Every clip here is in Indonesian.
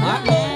Iya.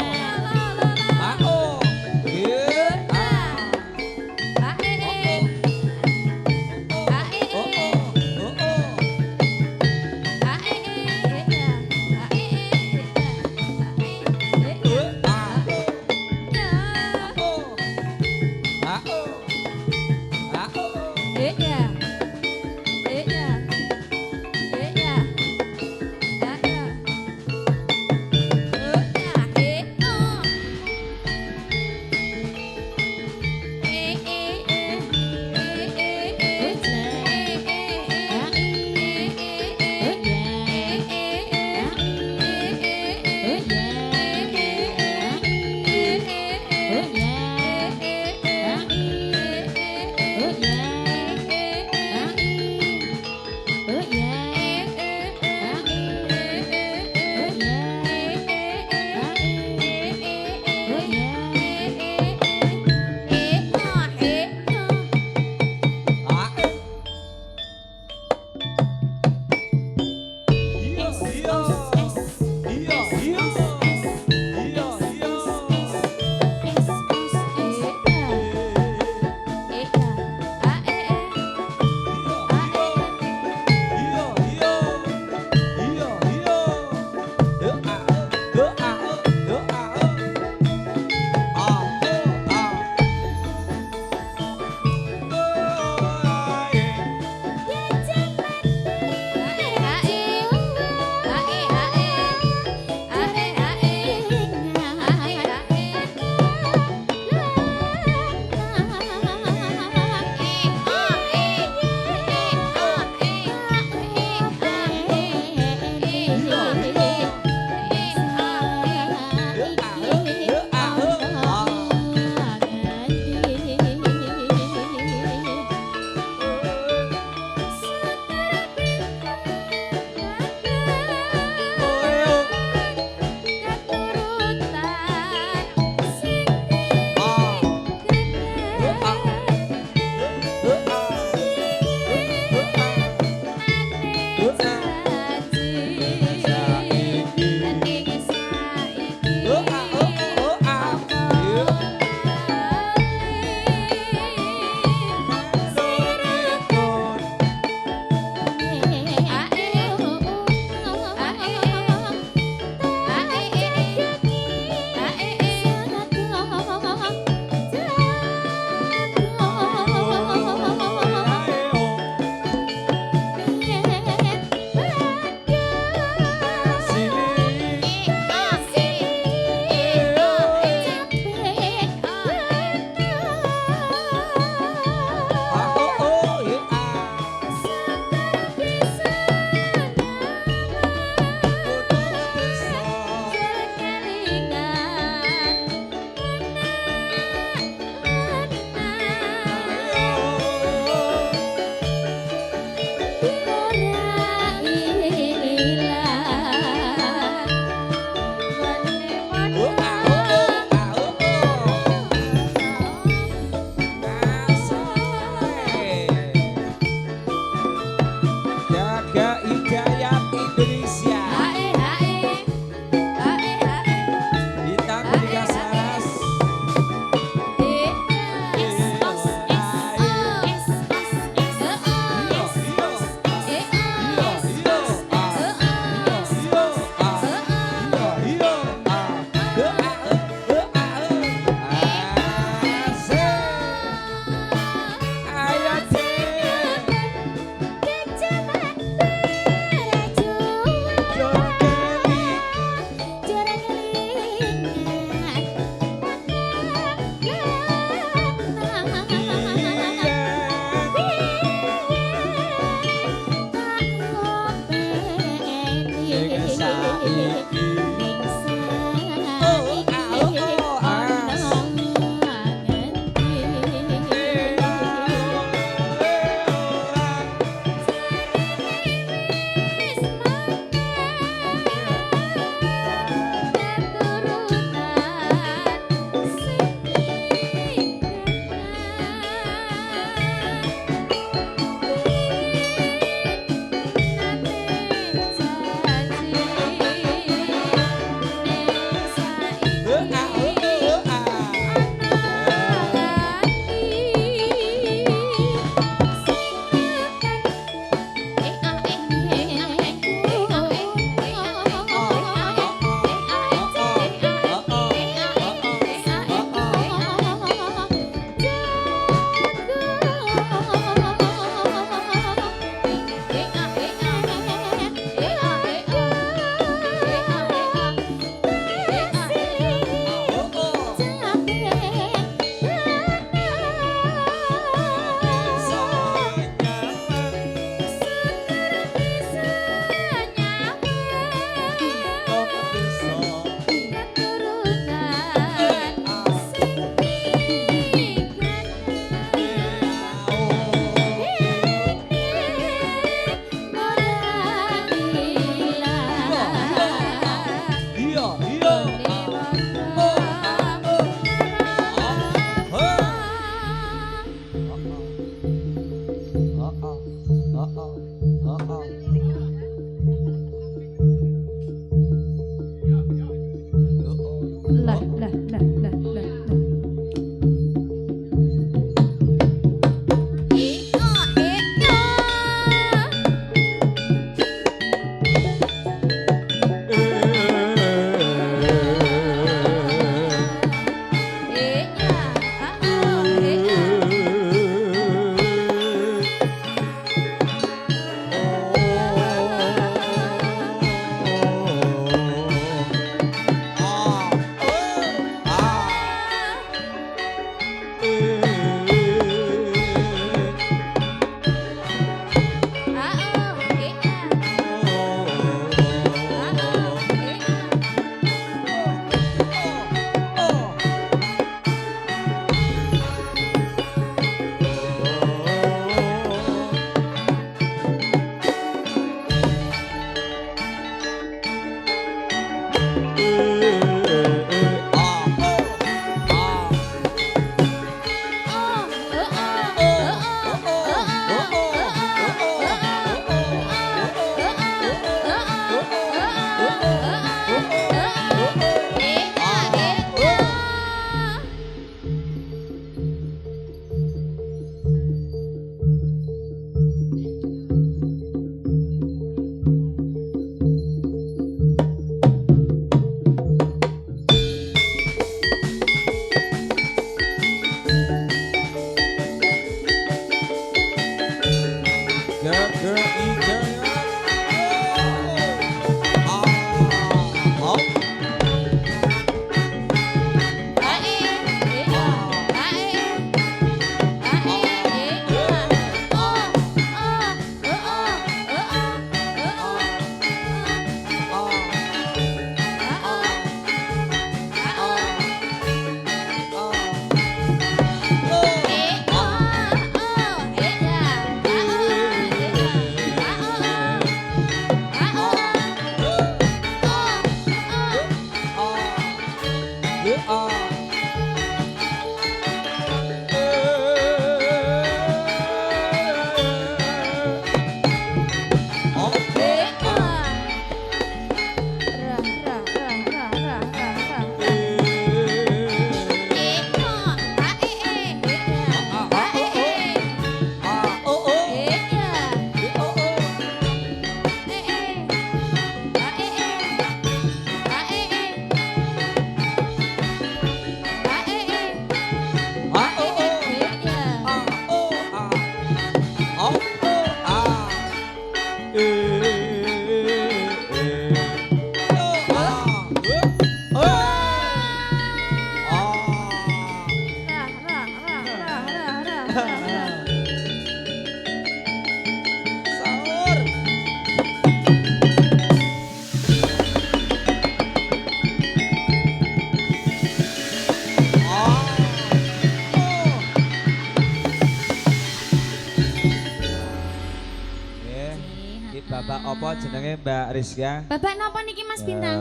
Bapak apa jenenge Mbak Rizka? Bapak napa niki Mas Bintang?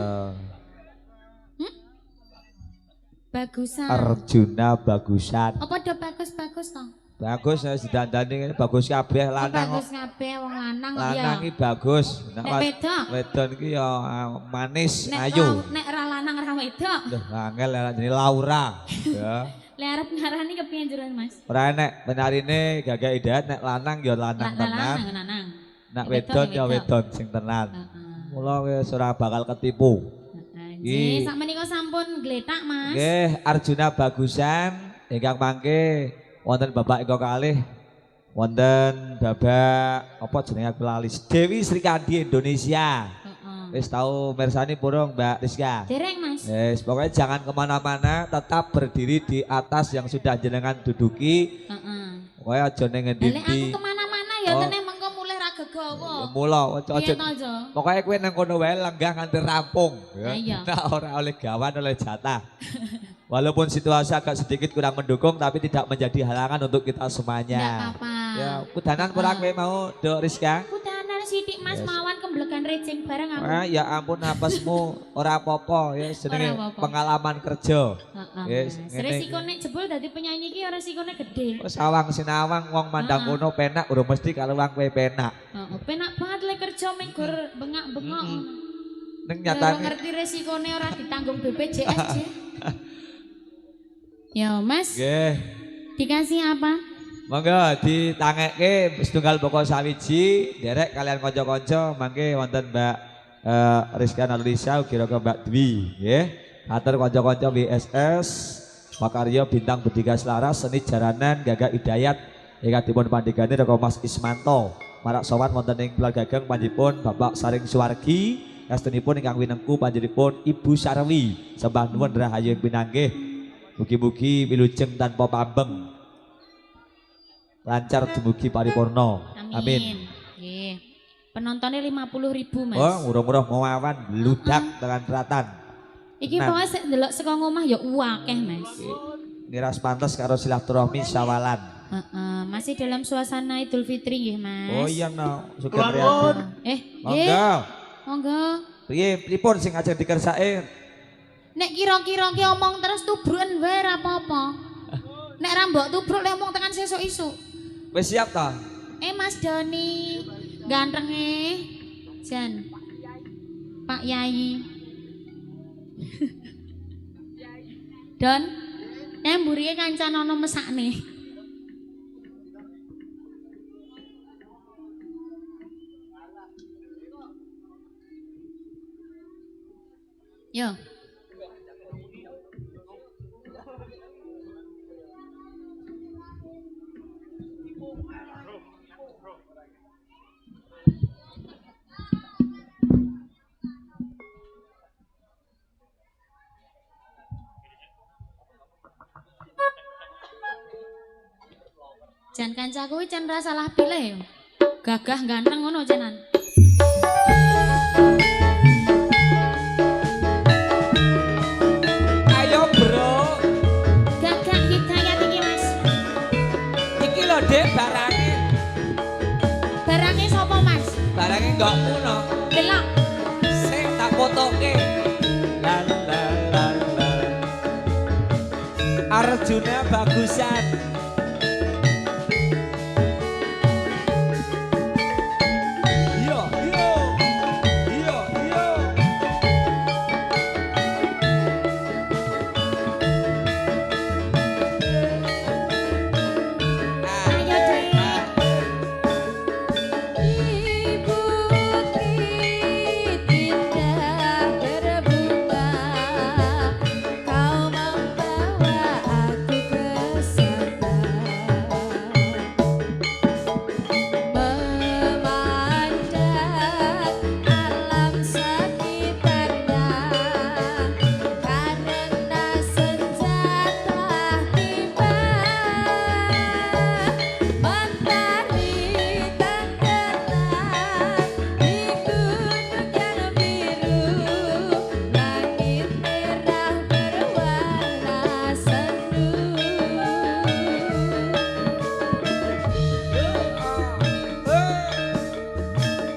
Bagusan. Arjuna Bagusan. Apa do bagus-bagus toh? Bagus ya sedandane bagus kabeh lanang. Bagus kabeh wong lanang ya. Lanang iki bagus. Nek wedok. Wedon iki ya manis, Nek ayu. Nek ra lanang ra wedok. Duh, angel jenenge Laura. Ya. Le arep ngarani kepiye njuran Mas? Ora nek penarine Gagak Hidayat nek lanang ya lanang tenan. Lanang. Nek wedon ya wedon sing tenan. Mula wis ora bakal ketipu. Nggih, sak menika sampun gletak Mas. Nggih, Arjuna Bagusan ingkang mangke wonten Bapak Eko kalih. Wonten Bapak apa jenenge aku lali. Dewi Srikandi Indonesia. Wis tau mirsani burung Mbak Rizka? Dereng Mas. Yes, pokoknya jangan kemana-mana, tetap berdiri di atas yang sudah jenengan duduki. Pokoknya aja ning ngendi-endi. Aku kemana-mana ya teneh mengko mulih ra gegawa. Mula aja. Pokoknya kowe nang kono wae lenggah nganti rampung ya. Nah, ora oleh gawan oleh jatah. Walaupun situasi agak sedikit kurang mendukung tapi tidak menjadi halangan untuk kita semuanya. Enggak apa-apa. Ya, kudanan pura kowe mau, Dok Rizka? Kudanan sithik Mas mawon kemblekan recing bareng aku. Ya ampun apesmu ora apa-apa ya jenenge pengalaman kerja. Yes, resikone jebul dadi penyanyi iki ora resikone gede. Sawang sinawang wong mandang kono penak ora mesti kalau wong kowe penak. Penak banget le kerja mek gur bengak-bengok. Ning nyatane ngerti resikone ora ditanggung BPJS. Ya Mas. Nggih. Dikasih apa? Monggo ditangekke setunggal pokok sawiji derek kalian kanca-kanca mangke wonten Mbak Rizka Nurlisa kira-kira Mbak Dwi nggih. Atur kanca-kanca WSS Makarya Bintang Bediga Selaras Seni Jaranan Gagak Hidayat ingkang dipun pandhegani Reko Mas Ismanto marak sowan wonten ing Plagageng panjenipun Bapak Saring Suwargi estunipun ingkang winengku panjenipun Ibu Sarwi sembah nuwun rahayu pinanggih. Mugi-mugi wilujeng tanpa pambeng. Lancar dumugi paripurna. Amin. Nggih. Penontonnya 50.000 Mas. Oh, murah-murah mawawan bludak tekan ratan. Iki pokoke sik ndelok saka omah ya akeh Mas. Niras pantes karo silaturahmi syawalan. Masih dalam suasana Idul Fitri nggih Mas. Oh iya no, sugeng prihatin. Monggo. Monggo. Piye pripun sing ajeng dikersake? Nek kira-kira ki omong terus tubruken wae ora apa-apa. Nek ra mbok tubruk lek omong tekan sesuk isuk. Wis siap ta? Mas Doni, gantenge. Jan. Pak Yai. Don, mburike kancan ana mesakne. Yo. Jan kancaku kuwi jan ra salah pilih. Gagah ganteng ngono jenan. Ayo bro. Gagah Hidayat iki Mas. Iki lho Dek barange. Barange sapa Mas? Barange enggak kuno. Delok. Sing tak fotoke. La la la la. Arjuna bagusan. Iya, iya. Iya, iya. Ayo Dek. Ibu indah berbunga, kau membawa aku ke sana, memandang alam sekitarnya, karena senja telah tiba, mentari tenggelam di gunung yang biru, langit merah berwarna sendu.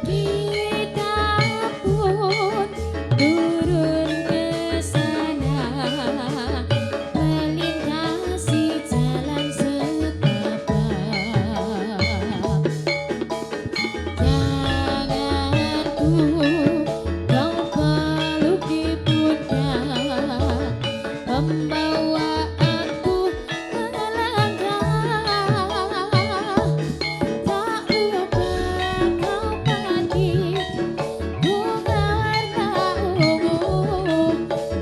Kita pun turun ke sana, melintasi jalan setapak. Tanganku kau peluk di pundak, membawa aku melangkah. Tak lupa kau pakai bunga warna ungu,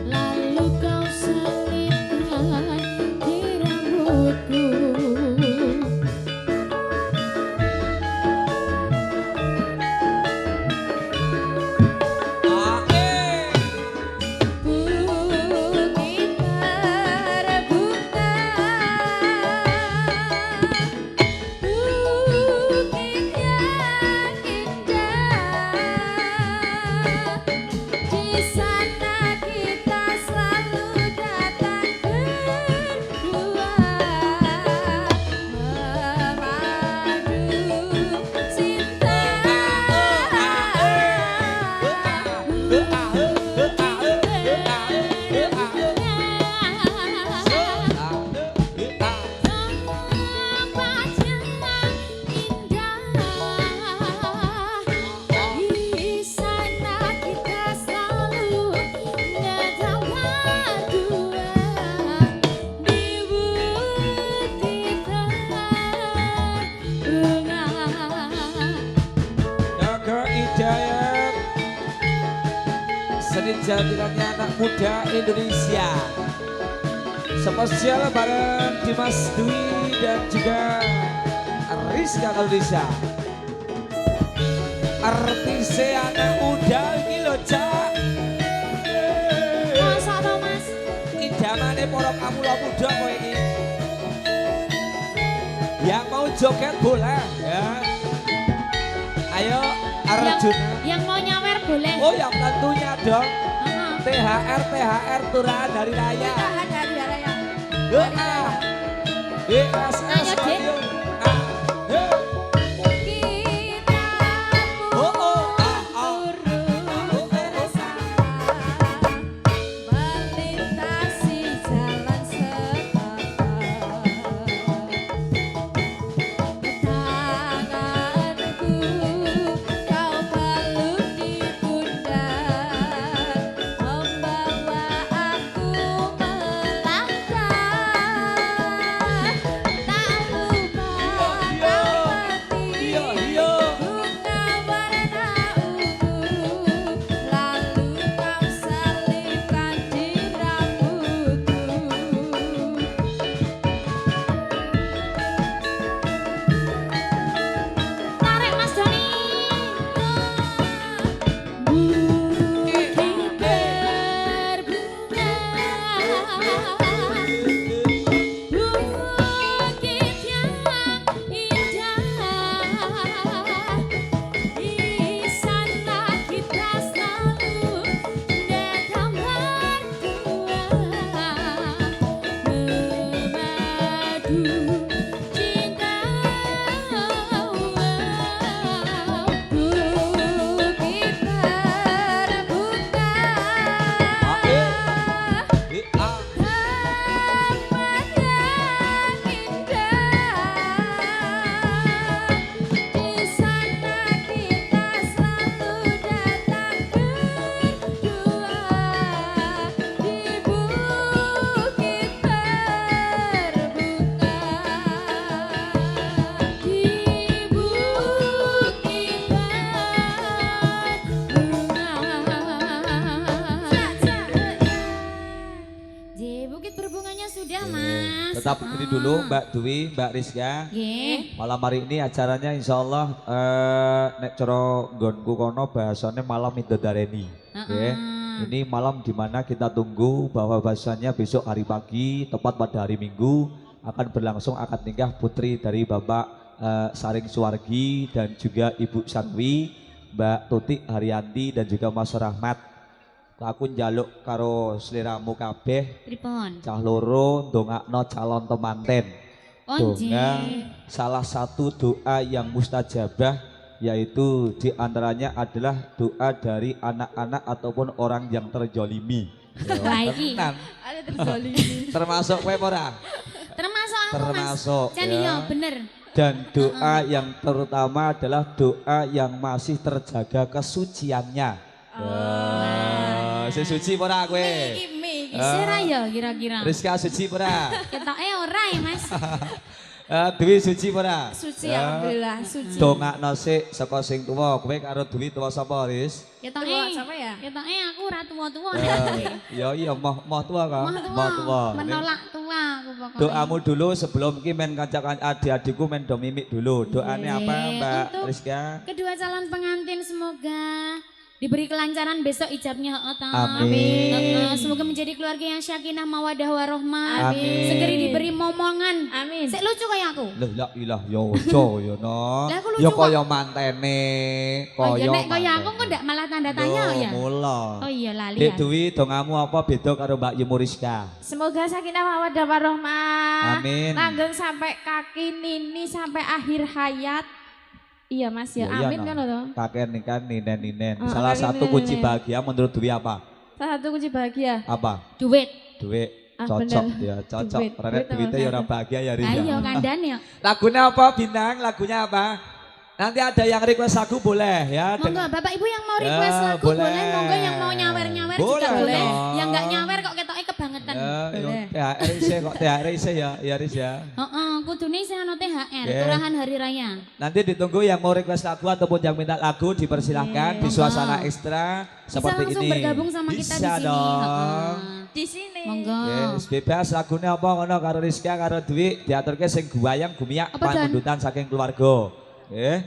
lalu kau selipkan di rambutku. Bukit berbunga, bukit yang indah. Di sana kita selalu datang berdua, memadu cinta. Di sana kita selalu datang berdua, di bukit berbunga. Yoga Hidayat, seni jatilannya anak muda Indonesia. Spesial bareng Dimas Dwi dan juga Rizka Indonesia. Artisnya anak muda ini loh Cak. Masa to Mas? Idamane para kamula muda kok ini. Yang mau joget boleh ya. Ayo Arjuna. Yang mau nyawer boleh. Oh yang tentunya dong. Heeh. THR turahan dari raya. Tahan dari raya. Doa. BSS Ayo, Dik. Radio. Ah, yo. Kita Oh, pun oh, ah, ah. turun bersama, melintasi jalan setapak. Tanganku kau peluk di pundak, membawa aku melangkah. Tak lupa sudah Mas. Tetap ini dulu Mbak Dwi, Mbak Rizka. Nggih. Malam hari ini acaranya insya Allah nek coro gonku kono bahasanya malam Midodareni. Nggih. Ini malam dimana kita tunggu bahwa bahasanya besok hari pagi tepat pada hari Minggu akan berlangsung akad nikah putri dari Bapak Saring Suwargi dan juga Ibu Sanwi, Mbak Tutik Haryanti dan juga Mas Rahmat. Aku njaluk karo sliramu kabeh Pripun? cah loro ndongakno calon temanten. Oh Donga nggih. salah satu doa yang mustajabah yaitu diantaranya adalah doa dari anak-anak ataupun orang yang terjolimi. Wah, iki. Tenan. Ada terzolimi. Termasuk kowe apa ora? Termasuk aku Termasuk, Mas. Jan ya. iya bener. Dan doa yang terutama adalah doa yang masih terjaga kesuciannya. Si suci apa ora kowe? Iki. Sira ya kira-kira. Rizka suci apa ora? Ketoke ora ya Mas. Dwi suci apa ora? Suci alhamdulillah, suci. Dongakno sik saka sing tuwa, kowe karo Dwi tuwa sapa, Riz? Ketoke. Tua, siapa ya? Ketoke aku ora tua-tua. Ya iya moh tua kan? Moh tua. tua. Menolak tua aku pokoknya. Doamu dulu sebelum ki men kancak adik-adikku men do mimik dulu. Doane apa Mbak Untuk Rizka? kedua calon pengantin semoga diberi kelancaran besok ijabnya Amin. Semoga menjadi keluarga yang syakinah mawadah warahmah. Amin. Segeri diberi momongan. Amin. Sik lucu kayak aku. Loh la ilah ya ojo ya no. Lah, aku lucu Ya kok. kaya mantene, Oh iya kaya nek kaya aku kok ndak malah tanda tanya ya. Mula. Oh iya lali Dek ya. Dwi dongamu apa beda karo Mbak Yemu Rizka? Semoga sakinah mawaddah warahmah. Amin. Langgeng sampai kaki Nini sampai akhir hayat. Iya Mas ya. Ya, iya, Amin no. kan lo. Kakek nih kan ninen-ninen. Oh, Salah kakek satu kunci ninen-ninen. bahagia menurut Dwi apa? Salah satu kunci bahagia. Apa? Duit. Duit. Ah, Cocok bener. ya, cocok. Duit. Renek Duit duitnya ya sama orang bahagia ya Riz. Ayo ya. kandan ya. Lagunya apa Bintang? Lagunya apa? Nanti ada yang request lagu boleh ya. Monggo dengan- Bapak Ibu yang mau Ya, request lagu boleh. boleh. Monggo yang mau nyawer-nyawer juga Boleh boleh. dong. Yang enggak nyawer kok ketoknya kebangetan. Ya, Boleh. THR isi kok THR isi ya, ya Riz ya. Heeh, kudune sing ana THR, Oke. turahan hari raya. Nanti ditunggu yang mau request lagu ataupun yang minta lagu dipersilahkan di suasana ekstra Bisa seperti langsung ini. bergabung sama kita Bisa di sini. dong. Heeh. Di sini. Monggo. Yes, bebas lagunya apa ngono karo Rizka karo Dwi diaturke sing guayang gumiak Apa, Dan? pangundutan saking keluarga. Nggih.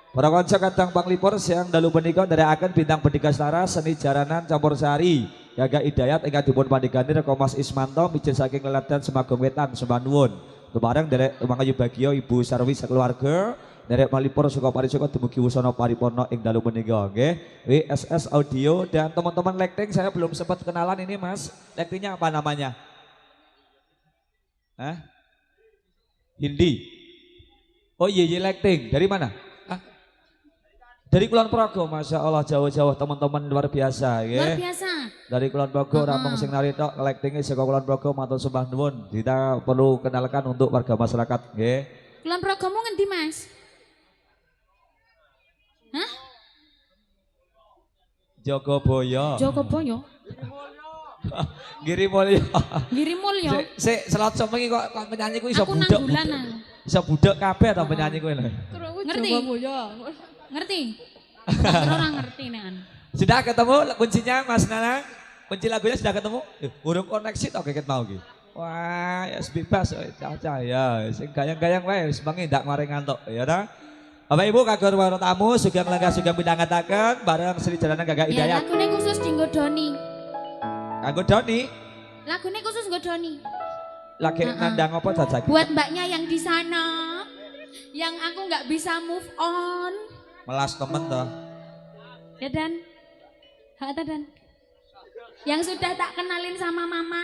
Para kanca kadang panglipur siang dalu menika nderekaken bintang Bendika Setara seni jaranan campur sari. Yaga Hidayat ingkang dipun pandhegani Reko Mas Ismanto mijil saking Leladan Semagong Wetan Sembah Nuwun. Kebareng derek Mangayu Bagio Ibu Sarwi sekeluarga. Derek Malipur Suka Parisoko dumugi wusana paripurna ing dalu menika nggih. WSS Audio dan teman-teman lighting saya belum sempat kenalan ini Mas. Lightingnya apa namanya? Hah? Hindi. Oh iya lighting. Dari mana? Hah? Dari Kulon Progo, Masya Allah jauh-jauh teman-teman luar biasa Luar ya. biasa. Dari Kulon Progo, Rampung sing nari tok lightingnya saka Kulon Progo matur sembah nuwun. Kita perlu kenalkan untuk warga masyarakat nggih. Kulon Progomu ngendi, Mas? Hah? Jogoboyo. Jogoboyo. Giri Mulya. Giri Mulya. Sik selot semengi kok penyanyi kuwi iso Aku budek. nanggulan. Iso budek kabeh ta penyanyi kuwi lho. Ngerti? ya. Ngerti? Orang ngerti nih an. Sudah ketemu kuncinya Mas Nana? Kunci lagunya sudah ketemu? Urung koneksi tok keket mau ki. Wah, ya bebas caca ya. Sing gayang-gayang wae wis bengi ndak mari ngantuk ya ta. Bapak Ibu kagem para tamu sugeng lenggah sugeng pidhangetaken bareng Sri Jalanan Gagak Ya Hidayat. lagune khusus dinggo Doni. Kanggo Doni Lagune khusus nggo Doni. lagi nandang apa jajak? Buat mbaknya yang di sana, yang aku nggak bisa move on. Melas temen toh. Ya Dan, Dan. Yang sudah tak kenalin sama mama.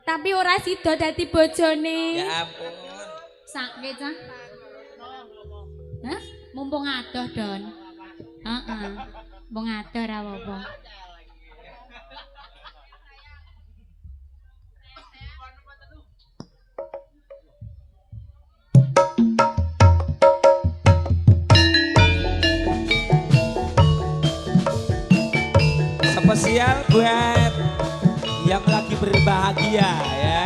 Tapi ora sida dadi bojone. Ya ampun. Sakit cah. Hah? Mumpung adoh Don. Heeh. Mumpung adoh ra apa-apa. Spesial buat yang lagi berbahagia ya.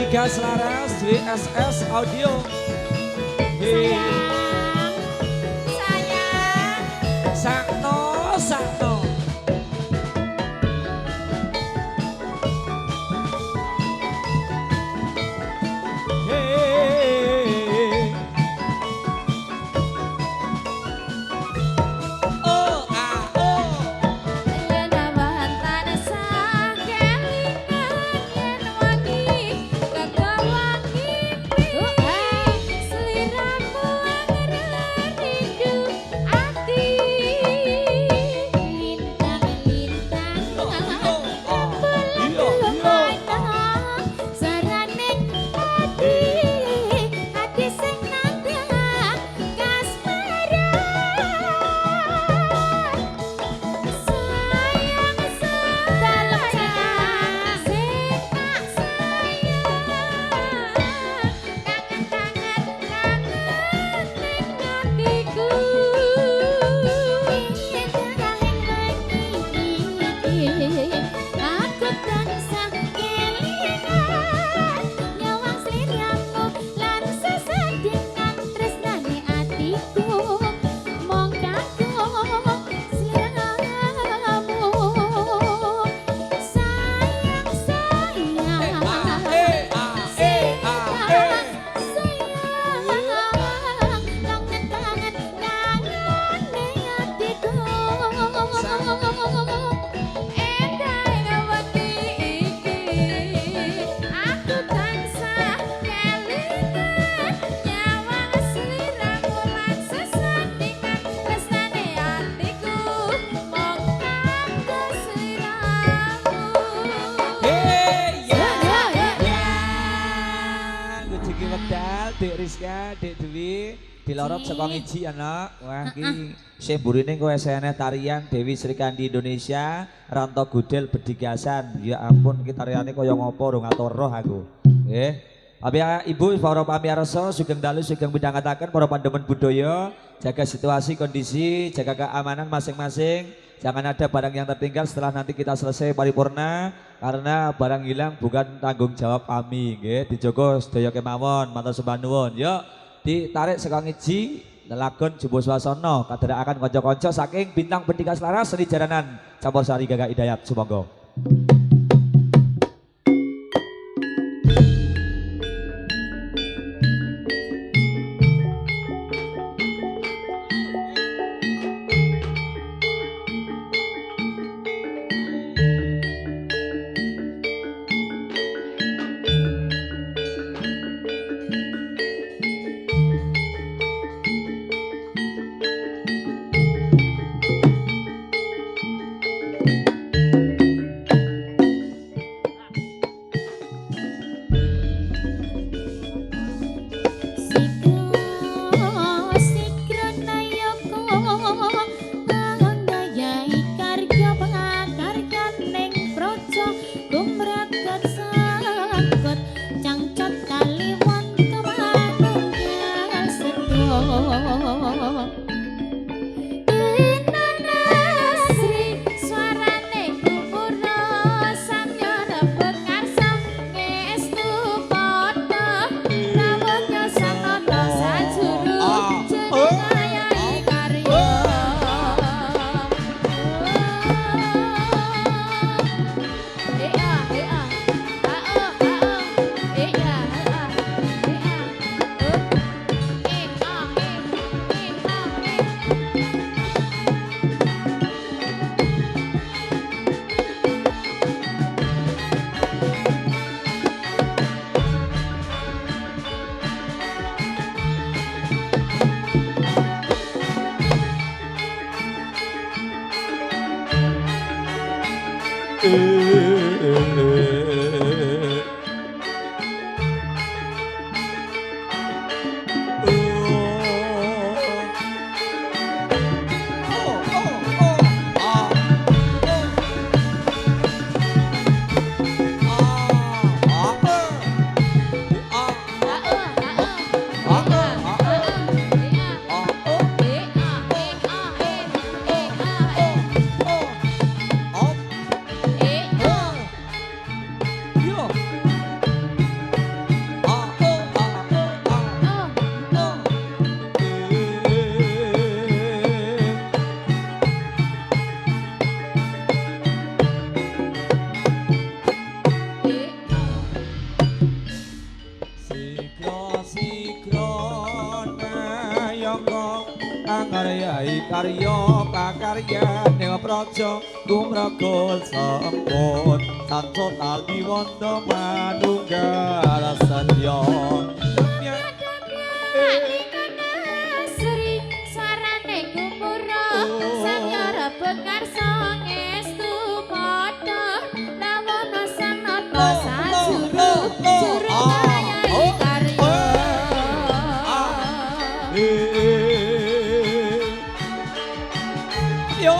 Bertiga selaras WSS Audio. Sayang, sayang. Sakno, sakno. Hey. Oh, ah, oh. Yen awantane sakelingan yen wangi kegawangi sliramu angerer rindu ati lintang-lintang saraning ati sing nandang kasmaran sayang dalem cekak sing tak sayang kangen-kangen ning atiku aku tansah kelingan nyawang sliramu lan sesendingan tresnane atiku mong kagum sliramu sayang sayang Dek Rizka, Dek Dewi, dilorot saka ngiji anak. Wah iki sing burine kowe esene tarian Dewi Srikandi Indonesia, Ranto Gudel Bedigasan. Ya ampun iki tariane kaya ngopo rung atur roh aku. Nggih. Tapi Ibu para pamirsa sugeng dalu sugeng midhangetaken para pandemen budaya, jaga situasi kondisi, jaga keamanan masing-masing. Jangan ada barang yang tertinggal setelah nanti kita selesai paripurna, karena barang hilang bukan tanggung jawab kami nggih. Dijogo sedaya kemawon, matur sembah nuwun. Yuk ditarik saka ngiji lelagon jumbo swasana kadherekaken kanca-kanca saking Bintang Bertiga Selaras Seni Jaranan Campur Sari Gagak Hidayat. Sumangga. yoko angaryai karya pakaryan ing praja gumraga sampun tansah tali wanda manunggal sadya Sri sarane gumura samyara bekarsa ngestu padha lawana sanata sajuru juru ayai karya yo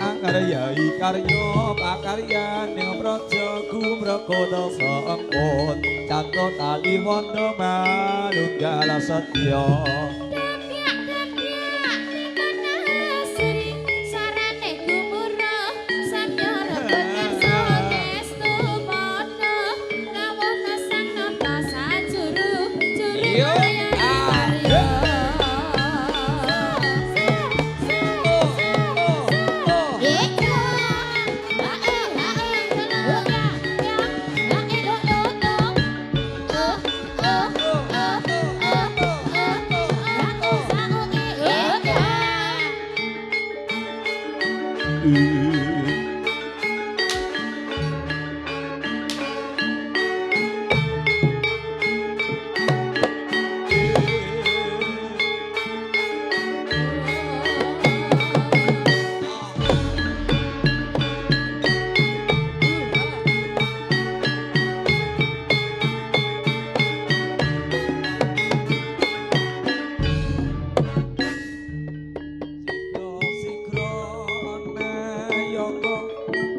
Angaryai karya pakaryan ing praja gumraga sampun cantut tali wanda manunggal sadya Sri sarane gumura samyara bekarsa ngestu padha lawana sanata sajuru juru ayai karya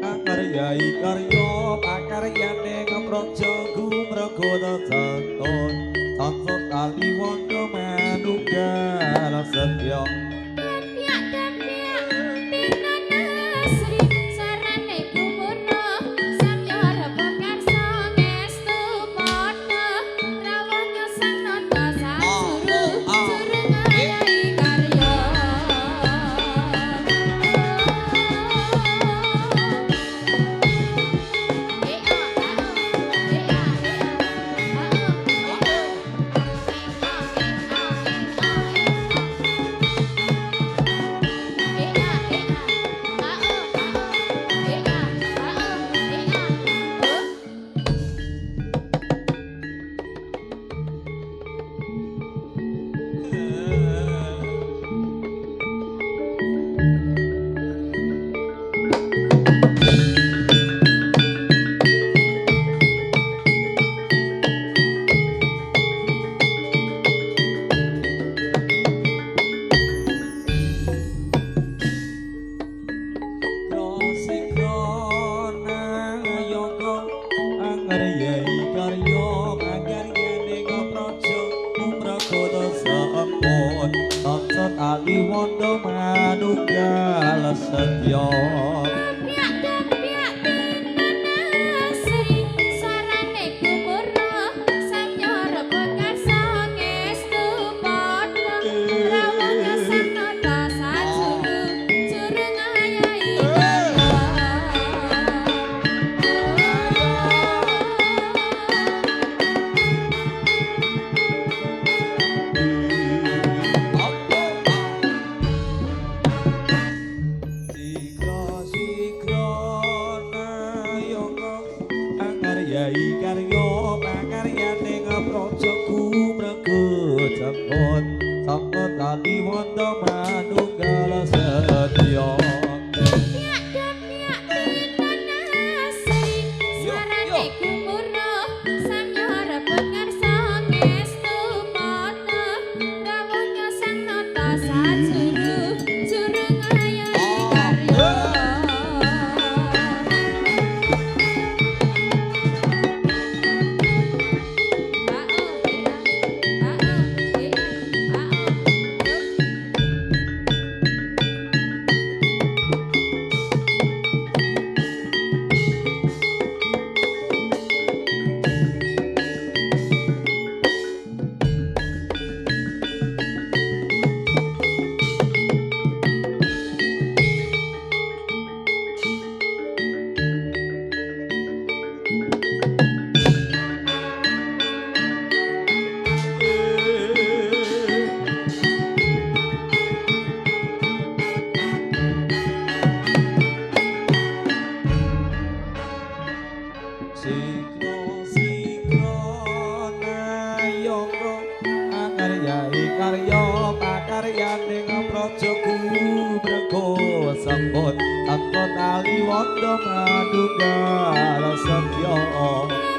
Angaryai karya pakaryan ing praja gumraga sampun tansah tali wanda manunggal sadya Sri sarane gumura samyara bekarsa ngestu padha lawana sanata sajuru juru ayai karya Ali wanda manunggal sadya Sri sarane gumura samyara bekarsa ngestu padha lawana sanata sajuru juru ayai karya Sikro manunggal setya. Semput tanpa tali wondo manunggal setya.